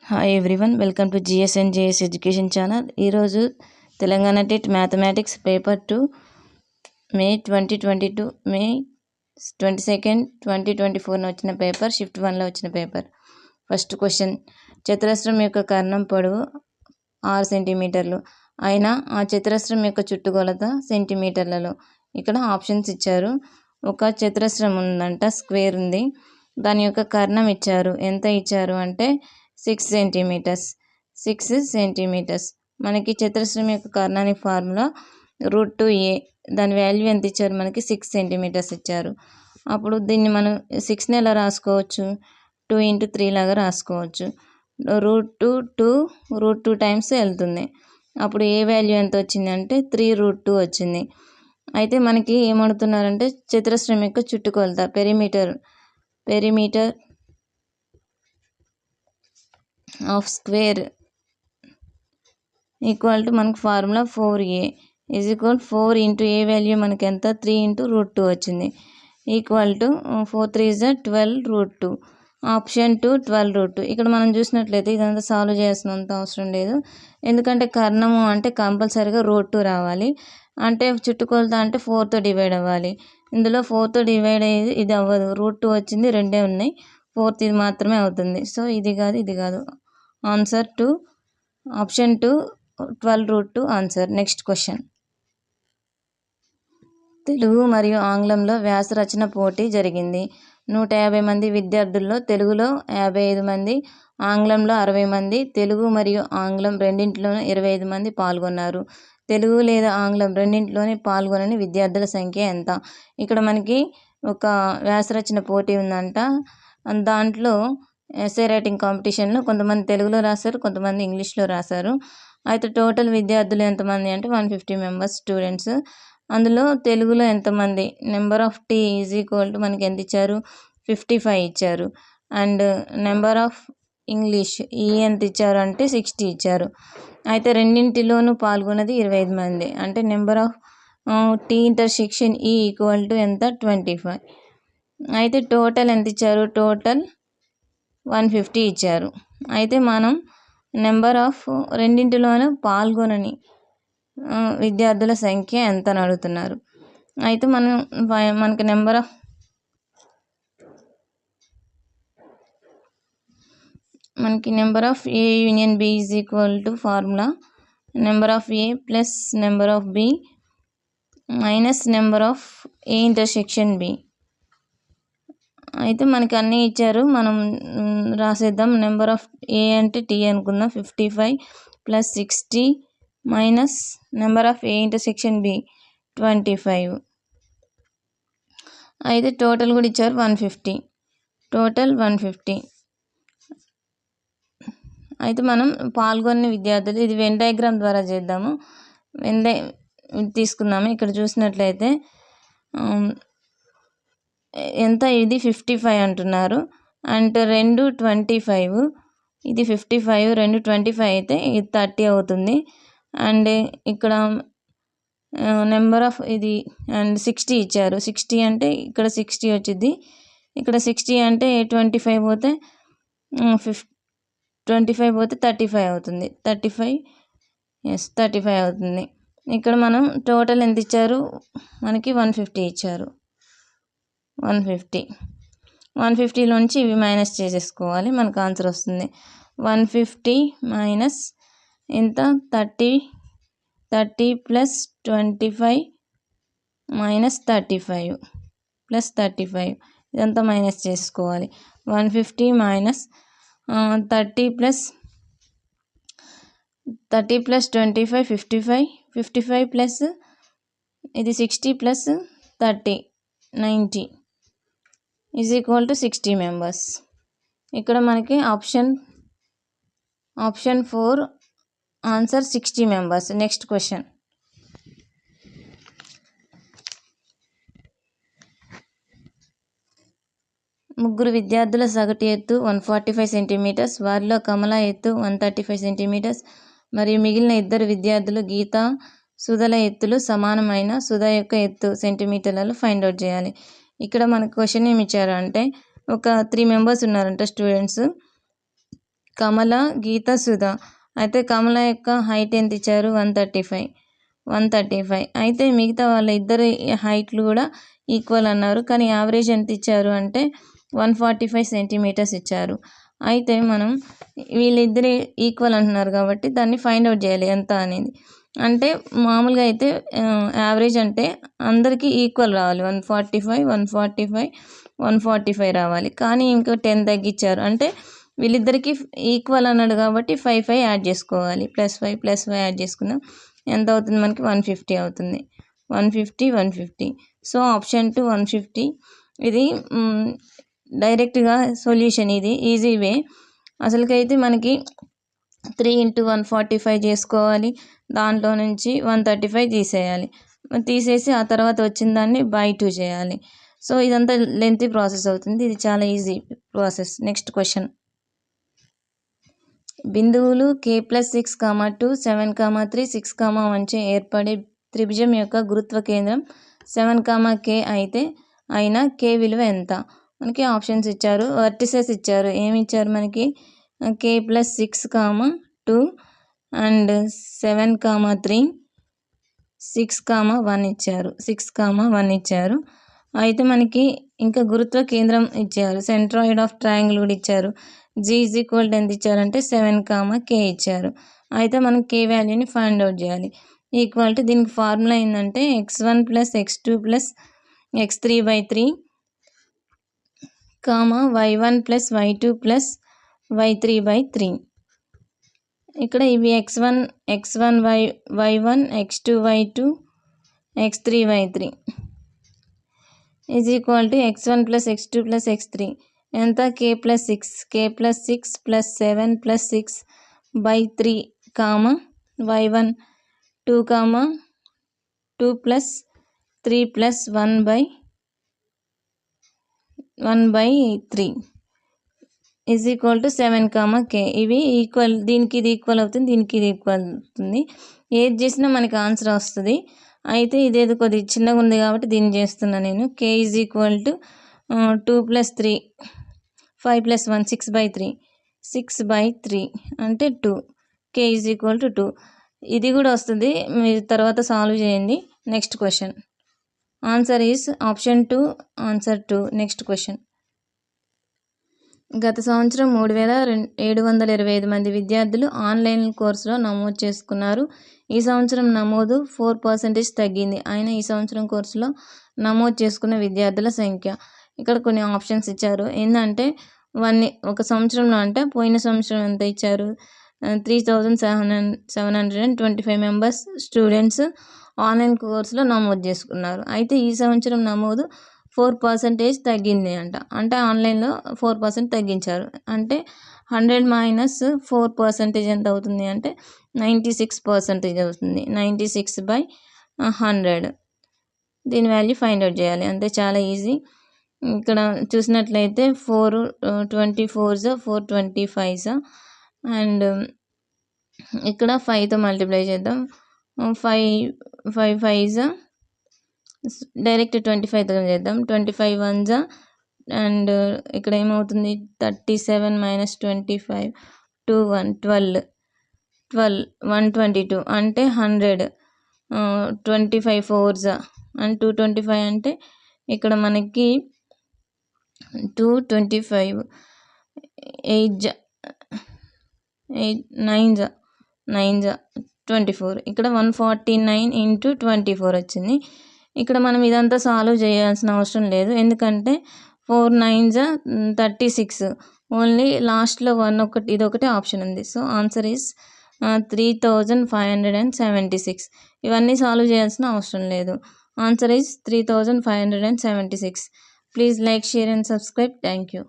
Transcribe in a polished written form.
Hi everyone, welcome to GSNGS education channel. ఈరోజు Telangana TET mathematics paper 2 May 2022 May 22, 2024 వచ్చిన paper, shift 1లో వచ్చిన paper. First question, చతురస్రం యొక్క కర్ణం పొడవు 6 సెంటీమీటర్లు అయినా ఆ చతురస్రం యొక్క చుట్టుకొలత సెంటీమీటర్లలో. ఇక్కడ ఆప్షన్స్ ఇచ్చారు. ఒక చతురస్రం ఉందంట, స్క్వేర్ ఉంది, దాని యొక్క కర్ణం ఇచ్చారు. ఎంత ఇచ్చారు అంటే 6 సెంటీమీటర్స్. మనకి చతురస్రం యొక్క కర్ణానికి ఫార్ములా √2a. దాని వాల్యూ ఎంత ఇచ్చారు? మనకి 6 సెంటీమీటర్స్ ఇచ్చారు. అప్పుడు దీన్ని మనం 6ని ఎలా రాసుకోవచ్చు? 2 × 3 లాగా రాసుకోవచ్చు. √2 టైమ్స్ వెళ్తుంది. అప్పుడు ఏ వాల్యూ ఎంత వచ్చింది అంటే 3√2 వచ్చింది. అయితే మనకి ఏమడుతున్నారంటే చతురస్రం యొక్క చుట్టుకొలత perimeter of square equal to మనకు formula 4a is equal 4 × a value మనకి ఎంత 3 × √2 వచ్చింది. Equal to 4 3 = 12√2. ఆప్షన్ 2 12√2. ఇక్కడ మనం చూసినట్లయితే ఇదంతా సాల్వ్ చేయాల్సినంత అవసరం లేదు, ఎందుకంటే కర్ణము అంటే కంపల్సరీగా √2 రావాలి. అంటే చుట్టుకొలత అంటే 4తో డివైడ్ అవ్వాలి. ఇందులో 4తో డివైడ్ అయ్యేది ఇది అవ్వదు. √2 వచ్చింది, రెండే ఉన్నాయి, 4th ఇది మాత్రమే అవుతుంది. సో ఇది కాదు. Answer 2, option 2 12√2 answer. Next question, Telugu మరియు ఆంగ్లంలో వ్యాస రచన పోటీ జరిగింది. 150 మంది విద్యార్థుల్లో తెలుగులో 55 మంది, ఆంగ్లంలో 60 మంది, తెలుగు మరియు ఆంగ్లం రెండింటిలోనూ 25 మంది పాల్గొన్నారు. తెలుగు లేదా ఆంగ్లం రెండింటిలోనే పాల్గొనని విద్యార్థుల సంఖ్య ఎంత? ఇక్కడ మనకి ఒక వ్యాసరచన పోటీ ఉందంట. దాంట్లో ఎస్సే రైటింగ్ కాంపిటీషన్లో కొంతమంది తెలుగులో రాశారు, కొంతమంది ఇంగ్లీష్లో రాశారు. అయితే టోటల్ విద్యార్థులు ఎంతమంది అంటే 150 మెంబర్స్ స్టూడెంట్స్. అందులో తెలుగులో ఎంతమంది? Number of T is equal to మనకి ఎంత ఇచ్చారు? 55 ఇచ్చారు. అండ్ నెంబర్ ఆఫ్ ఇంగ్లీష్ ఈ ఎంత ఇచ్చారు అంటే 60 ఇచ్చారు. అయితే రెండింటిలోనూ పాల్గొన్నది 25 మంది. అంటే number of T intersection E equal to ఎంత? 25. అయితే టోటల్ ఎంత ఇచ్చారు? టోటల్ 150 ఇచ్చారు. అయితే మనం నెంబర్ ఆఫ్ రెండింటిలోనూ పాల్గొనని విద్యార్థుల సంఖ్య ఎంత అని అడుగుతున్నారు. అయితే మనకి number of A union B is equal to formula number of A plus number of B minus number of A intersection B. అయితే మనకి అన్నీ ఇచ్చారు, మనం రాసేద్దాం. నెంబర్ ఆఫ్ ఏ అంటే టీ అనుకుందాం, 55 plus 60 minus number of A intersection B 25. అయితే total కూడా ఇచ్చారు 150, టోటల్ 150. అయితే మనం పాల్గొన్న విద్యార్థులు, ఇది వెన్ డయాగ్రామ్ ద్వారా చేద్దాము. తీసుకుందాము. ఇక్కడ చూసినట్లయితే ఎంత? ఇది 55 అంటున్నారు. అంటే 2 25, ఇది 55, 2 25 అయితే ఇది 30 అవుతుంది. అండ్ ఇక్కడ నెంబర్ ఆఫ్ ఇది అండ్ 60 ఇచ్చారు. 60 అంటే ఇక్కడ 60 వచ్చింది, ఇక్కడ 60 అంటే 25 పోతే 25 పోతే 35 అవుతుంది. 35 అవుతుంది. ఇక్కడ మనం టోటల్ ఎంత ఇచ్చారు? మనకి 150 ఇచ్చారు. 150లోంచి ఇవి మైనస్ చేసేసుకోవాలి, మనకు ఆన్సర్ వస్తుంది. 150 మైనస్ ఎంత? 30 ప్లస్ 25 మైనస్ 35 ఇదంతా మైనస్ చేసుకోవాలి. 150 మైనస్ 30 ప్లస్ 25 55 ప్లస్ ఇది 60 plus 30 90 is equal to 60 members. ఇక్కడ మనకి option 4 answer 60 members. Next question, ముగ్గురు విద్యార్థుల సగటు ఎత్తు 145 సెంటీమీటర్స్, వారిలో కమల ఎత్తు 135 సెంటీమీటర్స్ మరియు మిగిలిన ఇద్దరు విద్యార్థులు గీత, సుధల ఎత్తులు సమానమైన సుధ యొక్క ఎత్తు సెంటీమీటర్లలో ఫైండ్ అవుట్ చేయాలి. ఇక్కడ మనకు క్వశ్చన్ ఏమి ఇచ్చారు అంటే ఒక 3 మెంబర్స్ ఉన్నారంట స్టూడెంట్స్. కమల, గీత, సుధ. అయితే కమల యొక్క హైట్ ఎంత ఇచ్చారు? 135. అయితే మిగతా వాళ్ళ ఇద్దరి హైట్లు కూడా ఈక్వల్ అన్నారు, కానీ యావరేజ్ ఎంత ఇచ్చారు అంటే 145 సెంటీమీటర్స్ ఇచ్చారు. అయితే మనం వీళ్ళిద్దరి ఈక్వల్ అంటున్నారు కాబట్టి దాన్ని ఫైండ్ అవుట్ చేయాలి ఎంత అనేది. అంటే మామూలుగా అయితే యావరేజ్ అంటే అందరికీ ఈక్వల్ రావాలి, 145 రావాలి. కానీ ఇంకో 10 తగ్గించారు, అంటే వీళ్ళిద్దరికీ ఈక్వల్ అన్నాడు కాబట్టి 5 యాడ్ చేసుకోవాలి. +5 యాడ్ చేసుకుందాం, ఎంత అవుతుంది మనకి? 150 అవుతుంది. 150. So option 2 150. ఇది డైరెక్ట్గా సొల్యూషన్, ఇది ఈజీ వే. అసలుకైతే మనకి 3 × 145 చేసుకోవాలి, దాంట్లో నుంచి 135 తీసేయాలి, తీసేసి ఆ తర్వాత వచ్చిన దాన్ని బై 2 చేయాలి. సో ఇదంతా లెంతీ ప్రాసెస్ అవుతుంది, ఇది చాలా ఈజీ ప్రాసెస్. Next question. బిందువులు k+6, 2, 7, 3, 6, 1 ఏర్పడే త్రిభుజం యొక్క గురుత్వ కేంద్రం 7, k అయితే అయినా k విలువ ఎంత? మనకి ఆప్షన్స్ ఇచ్చారు, వర్టిసెస్ ఇచ్చారు. ఏమి ఇచ్చారు మనకి? k+6, 2 అండ్ 7, 3, 6, 1 ఇచ్చారు. అయితే మనకి ఇంకా గురుత్వ కేంద్రం ఇచ్చారు, సెంట్రాయిడ్ ఆఫ్ ట్రయాంగిల్ కూడా ఇచ్చారు. g = ఎంత ఇచ్చారంటే 7, k ఇచ్చారు. అయితే మనం k వాల్యూని ఫైండ్ అవుట్ చేయాలి. ఈక్వాలిటీ, దీనికి ఫార్ములా ఏంటంటే x1 + x2 + x3/3, y1 + y2 + y3/3. ఇక్కడ ఇవి x1 y1, x2 y2, x3/3 x1 + x2 + x3 ఎంత? k+6 + 7 + 6/3, y1 2, 2 + 3 + 1/3 7, k. ఇవి ఈక్వల్, దీనికి ఇది ఈక్వల్ అవుతుంది, దీనికి ఇది ఈక్వల్ అవుతుంది. ఏది చేసినా మనకి ఆన్సర్ వస్తుంది. అయితే ఇదేదో కొద్దిగా చిన్నగా ఉంది కాబట్టి దీన్ని చేస్తున్నా నేను. k = 2 + 3 5 + 1 6/3 అంటే 2. k = 2. ఇది కూడా వస్తుంది, మీరు తర్వాత సాల్వ్ చేయండి. Next question. Answer is option 2, answer 2. Next question. గత సంవత్సరం 3725 మంది విద్యార్థులు ఆన్లైన్ కోర్సులో నమోదు చేసుకున్నారు. ఈ సంవత్సరం నమోదు 4% తగ్గింది. అయినా ఈ సంవత్సరం కోర్సులో నమోదు చేసుకున్న విద్యార్థుల సంఖ్య. ఇక్కడ కొన్ని ఆప్షన్స్ ఇచ్చారు. ఏంటంటే ఒక సంవత్సరంలో అంటే పోయిన సంవత్సరం ఎంత ఇచ్చారు? 3725 మెంబర్స్ స్టూడెంట్స్ ఆన్లైన్ కోర్సులో నమోదు చేసుకున్నారు. అయితే ఈ సంవత్సరం నమోదు 4% తగ్గింది అంట. అంటే ఆన్లైన్లో 4% తగ్గించారు. అంటే 100 - 4% ఎంత అవుతుంది అంటే 96% అవుతుంది. 96/100. దీని వాల్యూ ఫైండ్ అవుట్ చేయాలి, అంతే, చాలా ఈజీ. ఇక్కడ చూసినట్లయితే 4 24s 425 అండ్ ఇక్కడ 5తో మల్టిప్లై చేద్దాం. 5 5s డైరెక్ట్ 25తో చేద్దాం. 25 1s అండ్ ఇక్కడ ఏమవుతుంది? 37 - 25 2 1 12 122 అంటే 100. 25 4s అండ్ 225 అంటే ఇక్కడ మనకి 225 8 9s 24. ఇక్కడ 149 × 24 వచ్చింది. ఇక్కడ మనం ఇదంతా సాల్వ్ చేయాల్సిన అవసరం లేదు, ఎందుకంటే 4 9s 36. ఓన్లీ లాస్ట్లో 1 ఇదొకటే ఆప్షన్ ఉంది. So answer is 3576. ఇవన్నీ సాల్వ్ చేయాల్సిన అవసరం లేదు. Answer is 3576. Please like, share and subscribe. Thank you.